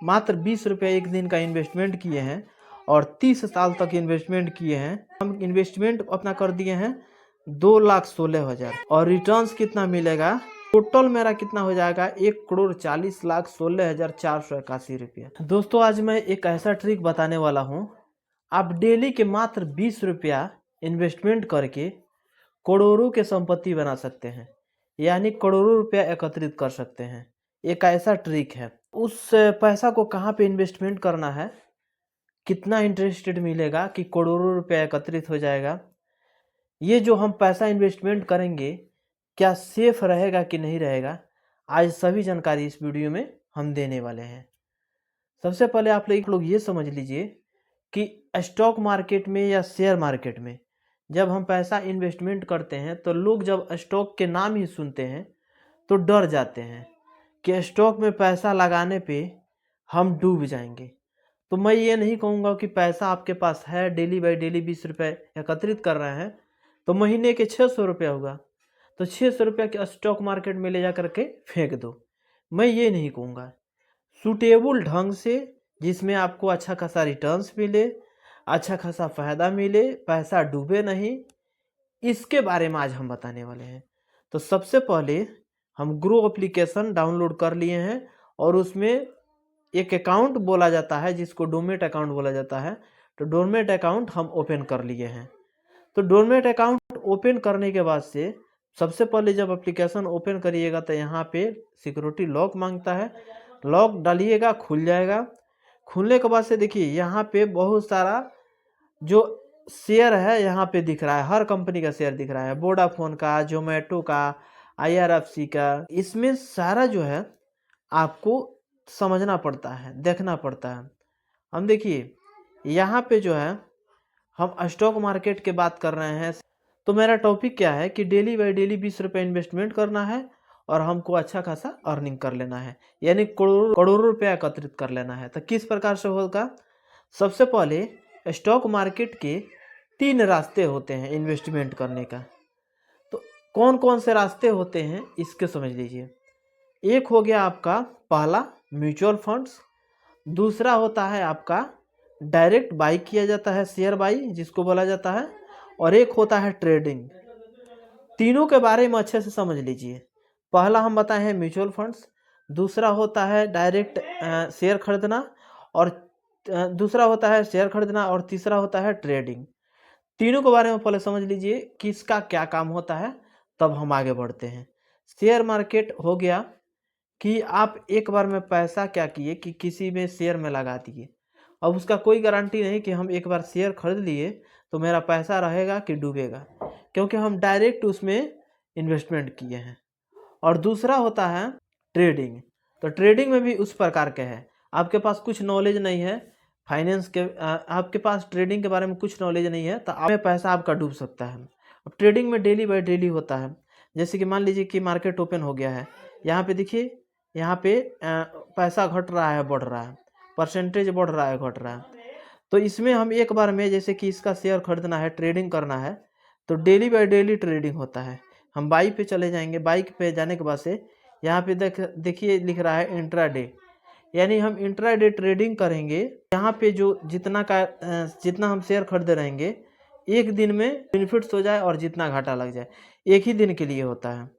मात्र 20 रुपये एक दिन का इन्वेस्टमेंट किए हैं और 30 साल तक इन्वेस्टमेंट किए हैं। हम इन्वेस्टमेंट अपना कर दिए हैं 2,16,000 और रिटर्न्स कितना मिलेगा, टोटल मेरा कितना हो जाएगा 1,40,16,481 रुपये। दोस्तों आज मैं एक ऐसा ट्रिक बताने वाला हूँ, आप डेली के मात्र 20 रुपया इन्वेस्टमेंट करके करोड़ों के संपत्ति बना सकते हैं, यानी करोड़ों रुपया एकत्रित कर सकते हैं। एक ऐसा ट्रिक है। उस पैसा को कहाँ पे इन्वेस्टमेंट करना है, कितना इंटरेस्टेड मिलेगा कि करोड़ों रुपया एकत्रित हो जाएगा, ये जो हम पैसा इन्वेस्टमेंट करेंगे क्या सेफ रहेगा कि नहीं रहेगा, आज सभी जानकारी इस वीडियो में हम देने वाले हैं। सबसे पहले आप लोग ये समझ लीजिए कि स्टॉक मार्केट में या शेयर मार्केट में जब हम पैसा इन्वेस्टमेंट करते हैं तो लोग जब स्टॉक के नाम ही सुनते हैं तो डर जाते हैं कि स्टॉक में पैसा लगाने पे हम डूब जाएंगे। तो मैं ये नहीं कहूँगा कि पैसा आपके पास है, डेली बाई डेली 20 रुपये एकत्रित कर रहे हैं तो महीने के 600 रुपया होगा तो 600 रुपया के स्टॉक मार्केट में ले जा करके फेंक दो। मैं ये नहीं कहूँगा। सूटेबल ढंग से जिसमें आपको अच्छा खासा रिटर्न्स मिले, अच्छा खासा फ़ायदा मिले, पैसा डूबे नहीं, इसके बारे में आज हम बताने वाले हैं। तो सबसे पहले हम ग्रो एप्लीकेशन डाउनलोड कर लिए हैं और उसमें एक अकाउंट बोला जाता है जिसको डोमेट अकाउंट बोला जाता है। तो डोमेट अकाउंट हम ओपन कर लिए हैं। तो डोमेट अकाउंट ओपन करने के बाद से सबसे पहले जब एप्लीकेशन ओपन करिएगा तो यहाँ पे सिक्योरिटी लॉक मांगता है, लॉक डालिएगा, खुल जाएगा। खुलने के बाद से देखिए यहाँ पे बहुत सारा जो शेयर है यहाँ पे दिख रहा है, हर कंपनी का शेयर दिख रहा है, वोडाफोन का, जोमेटो का, IRFC का। इसमें सारा जो है आपको समझना पड़ता है, देखना पड़ता है। हम देखिए यहाँ पे जो है हम स्टॉक मार्केट के बात कर रहे हैं। तो मेरा टॉपिक क्या है कि डेली बाई डेली 20 रुपये इन्वेस्टमेंट करना है और हमको अच्छा खासा अर्निंग कर लेना है, यानी करोड़ों रुपया एकत्रित कर लेना है। तो किस प्रकार से होगा, सबसे पहले स्टॉक मार्केट के 3 रास्ते होते हैं इन्वेस्टमेंट करने का। तो कौन कौन से रास्ते होते हैं इसके समझ लीजिए। एक हो गया आपका पहला म्यूचुअल फंड्स, दूसरा होता है आपका डायरेक्ट बाई किया जाता है, शेयर बाई जिसको बोला जाता है, और एक होता है ट्रेडिंग। तीनों के बारे में अच्छे से समझ लीजिए। पहला हम बताए हैं म्यूचुअल फंड्स, दूसरा होता है डायरेक्ट शेयर खरीदना, और दूसरा होता है शेयर खरीदना, और तीसरा होता है ट्रेडिंग। तीनों के बारे में पहले समझ लीजिए किसका क्या काम होता है, तब हम आगे बढ़ते हैं। शेयर मार्केट हो गया कि आप एक बार में पैसा क्या किए कि किसी में शेयर में लगा दिए। अब उसका कोई गारंटी नहीं कि हम एक बार शेयर खरीद लिए तो मेरा पैसा रहेगा कि डूबेगा, क्योंकि हम डायरेक्ट उसमें इन्वेस्टमेंट किए हैं। और दूसरा होता है ट्रेडिंग। तो ट्रेडिंग में भी उस प्रकार के है, आपके पास कुछ नॉलेज नहीं है फाइनेंस के, आपके पास ट्रेडिंग के बारे में कुछ नॉलेज नहीं है तो आप पैसा आपका डूब सकता है। अब ट्रेडिंग में डेली बाय डेली होता है। जैसे कि मान लीजिए कि मार्केट ओपन हो गया है, यहाँ पे देखिए, यहाँ पे पैसा घट रहा है, बढ़ रहा है, परसेंटेज बढ़ रहा है, घट रहा है। तो इसमें हम एक बार में जैसे कि इसका शेयर खरीदना है, ट्रेडिंग करना है, तो डेली बाय डेली ट्रेडिंग होता है। हम बाई पे चले जाएंगे, बाई पे जाने के बाद से यहाँ पे देखिए लिख रहा है इंट्राडे, यानी हम इंट्राडे ट्रेडिंग करेंगे। यहाँ पे जो जितना हम शेयर खरीदे रहेंगे, एक दिन में बेनिफिट्स हो जाए और जितना घाटा लग जाए, एक ही दिन के लिए होता है।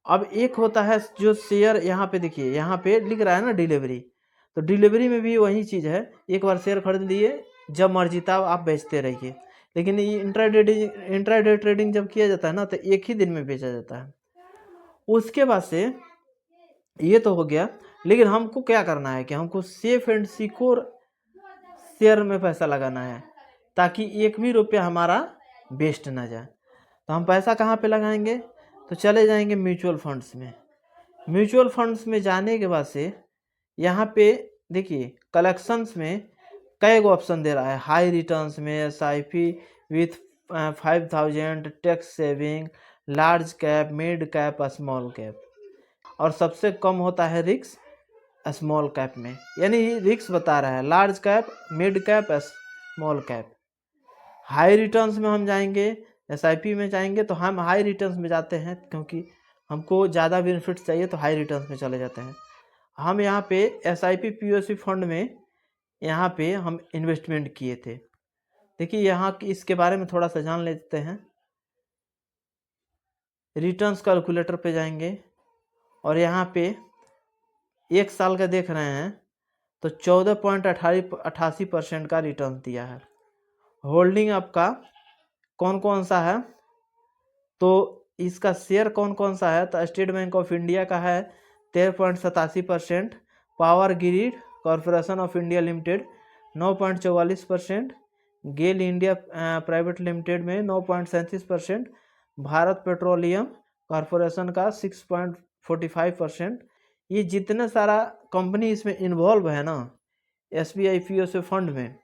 अब एक होता है जो शेयर, यहाँ पे देखिए यहाँ पे लिख रहा है ना डिलीवरी, तो डिलीवरी में भी वही चीज़ है, एक बार शेयर खरीद लिए, जब मर्जी तब आप बेचते रहिए। लेकिन ये इंट्राडे ट्रेडिंग जब किया जाता है ना तो एक ही दिन में बेचा जाता है। उसके बाद से ये तो हो गया, लेकिन हमको क्या करना है कि हमको सेफ एंड सिक्योर शेयर में पैसा लगाना है ताकि एक भी रुपया हमारा वेस्ट ना जाए। तो हम पैसा कहाँ पे लगाएंगे, तो चले जाएंगे म्यूचुअल फंड्स में। म्यूचुअल फंड्स में जाने के बाद से यहाँ पे देखिए कलेक्शंस में कई गो ऑप्शन दे रहा है। हाई रिटर्न्स में SIP with 5000, tax saving, large cap, mid cap, small cap, और सबसे कम होता है रिस्क स्मॉल कैप में, यानी रिस्क बता रहा है large cap, mid cap, small cap. High returns में हम जाएंगे, SIP में जाएंगे, तो हम हाई रिटर्न्स में जाते हैं क्योंकि हमको ज़्यादा बेनिफिट्स चाहिए तो हाई रिटर्न्स में चले जाते हैं। हम यहाँ पे SIP POC फंड में यहाँ पे हम इन्वेस्टमेंट किए थे। देखिए यहाँ इसके बारे में थोड़ा सा जान लेते हैं। रिटर्न्स कैलकुलेटर पे जाएंगे और यहाँ पे 1 साल का देख रहे हैं तो 14.88% का रिटर्न दिया है। होल्डिंग आपका कौन कौन सा है, तो इसका शेयर कौन कौन सा है, तो स्टेट बैंक ऑफ इंडिया का है 13.87%, power grid corporation of India limited 9.44%, GAIL India private limited में 9.37%, भारत पेट्रोलियम कॉरपोरेशन का 6.45%। ये जितने सारा कंपनी इसमें इन्वॉल्व है ना SBI POC फंड में,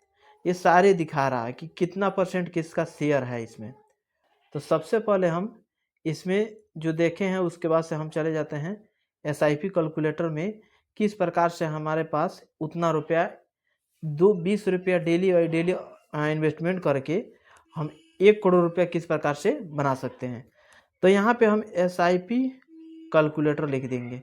ये सारे दिखा रहा है कि कितना परसेंट किसका शेयर है इसमें। तो सबसे पहले हम इसमें जो देखे हैं उसके बाद से हम चले जाते हैं SIP कैलकुलेटर में, किस प्रकार से हमारे पास उतना रुपया 20 रुपया डेली इन्वेस्टमेंट करके हम 1 करोड़ रुपया किस प्रकार से बना सकते हैं। तो यहाँ पे हम SIP कैलकुलेटर लिख देंगे।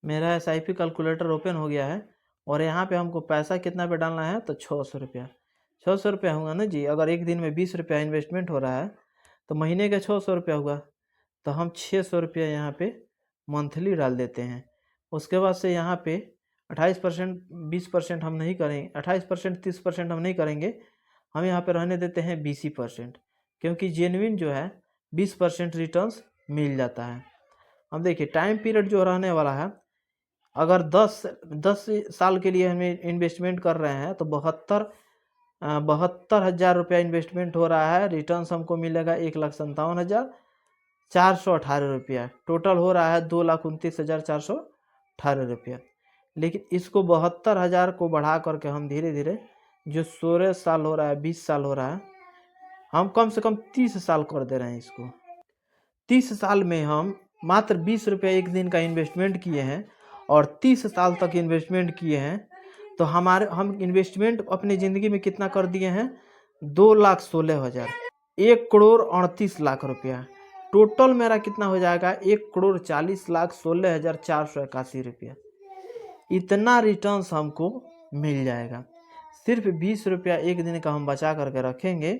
मेरा SIP कैलकुलेटर ओपन हो गया है और यहाँ पे हमको पैसा कितना पे डालना है, तो 600 रुपया। 600 रुपया होगा ना जी। अगर एक दिन में 20 रुपया इन्वेस्टमेंट हो रहा है तो महीने का 600 रुपया होगा। तो हम 600 रुपया यहाँ पे मंथली डाल देते हैं। उसके बाद से यहाँ पे 28%, 20% हम नहीं करेंगे, 28%, 30% हम नहीं करेंगे। हम यहाँ पे रहने देते हैं 20%, क्योंकि जेन्युइन जो है 20% रिटर्न्स मिल जाता है। अब देखिए टाइम पीरियड जो रहने वाला है, अगर 10 साल के लिए हमें इन्वेस्टमेंट कर रहे हैं तो 72,000 रुपया इन्वेस्टमेंट हो रहा है। रिटर्न्स हमको मिलेगा 1,57,418 रुपया। टोटल हो रहा है 2,29,418 रुपया। लेकिन इसको 72,000 को बढ़ा करके हम धीरे धीरे जो 16 साल हो रहा है, 20 साल हो रहा है, हम कम से कम 30 साल कर दे रहे हैं इसको। 30 साल में हम मात्र 20 रुपये एक दिन का इन्वेस्टमेंट किए हैं और 30 साल तक इन्वेस्टमेंट किए हैं। तो हम इन्वेस्टमेंट अपनी ज़िंदगी में कितना कर दिए हैं, 2,16,000, 1,38,00,000 रुपया। टोटल मेरा कितना हो जाएगा, 1,40,16,481 रुपया। इतना रिटर्न्स हमको मिल जाएगा। सिर्फ 20 रुपया एक दिन का हम बचा करके रखेंगे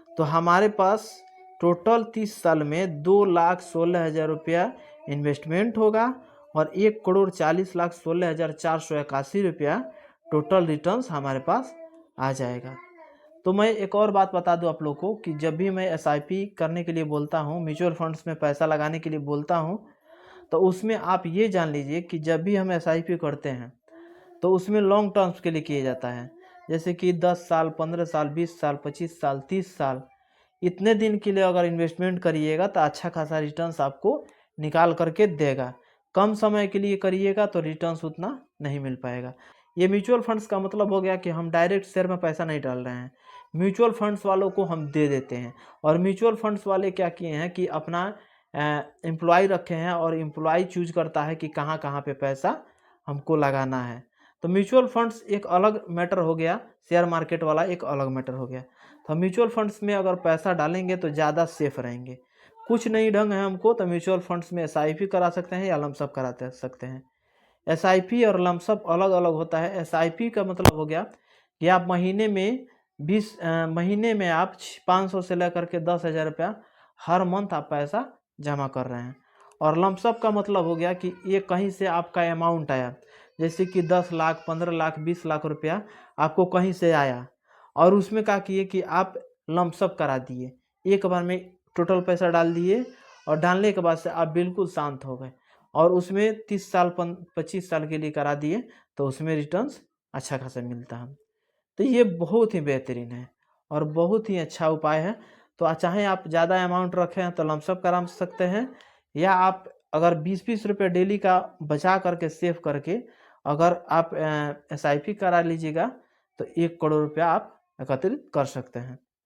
तो हमारे पास टोटल 30 साल में 2,16,000 रुपया इन्वेस्टमेंट होगा और 1,40,16,481 रुपया टोटल रिटर्न्स हमारे पास आ जाएगा। तो मैं एक और बात बता दूं आप लोग को कि जब भी मैं SIP करने के लिए बोलता हूं, म्यूचुअल फंड्स में पैसा लगाने के लिए बोलता हूं, तो उसमें आप ये जान लीजिए कि जब भी हम SIP करते हैं तो उसमें लॉन्ग टर्म्स के लिए किया जाता है। जैसे कि 10 साल, 15 साल, 20 साल, 25 साल, 30 साल, इतने दिन के लिए अगर इन्वेस्टमेंट करिएगा तो अच्छा खासा रिटर्न्स आपको निकाल करके देगा। कम समय के लिए करिएगा तो रिटर्न्स उतना नहीं मिल पाएगा। ये म्यूचुअल फंड्स का मतलब हो गया कि हम डायरेक्ट शेयर में पैसा नहीं डाल रहे हैं, म्यूचुअल फंड्स वालों को हम दे देते हैं। और म्यूचुअल फंड्स वाले क्या किए हैं कि अपना एम्प्लॉय रखे हैं और एम्प्लॉय चूज करता है कि कहाँ कहाँ पे पैसा हमको लगाना है। तो म्यूचुअल फंड्स एक अलग मैटर हो गया, शेयर मार्केट वाला एक अलग मैटर हो गया। तो म्यूचुअल फंड्स में अगर पैसा डालेंगे तो ज़्यादा सेफ रहेंगे। कुछ नहीं ढंग है हमको तो म्यूचुअल फंड्स में SIP करा सकते हैं या लमसम करा सकते हैं। SIP और लमसम अलग अलग होता है। SIP का मतलब हो गया कि आप महीने में महीने में आप 500 से लेकर के 10,000 रुपया हर मंथ आप पैसा जमा कर रहे हैं। और लमसम का मतलब हो गया कि ये कहीं से आपका अमाउंट आया, जैसे कि 10 लाख, 15 लाख, 20 लाख रुपया आपको कहीं से आया और उसमें क्या किए कि आप लमसम करा दिए, एक बार में टोटल पैसा डाल दिए और डालने के बाद से आप बिल्कुल शांत हो गए और उसमें 30 साल 25 साल के लिए करा दिए तो उसमें रिटर्न्स अच्छा खासा मिलता है। तो ये बहुत ही बेहतरीन है और बहुत ही अच्छा उपाय है। तो चाहे आप ज़्यादा अमाउंट रखें हैं तो लमसम करा सकते हैं, या आप अगर 20-20 रुपये डेली का बचा करके सेव करके अगर आप SIP करा लीजिएगा तो 1 करोड़ रुपया आप एकत्रित कर सकते हैं।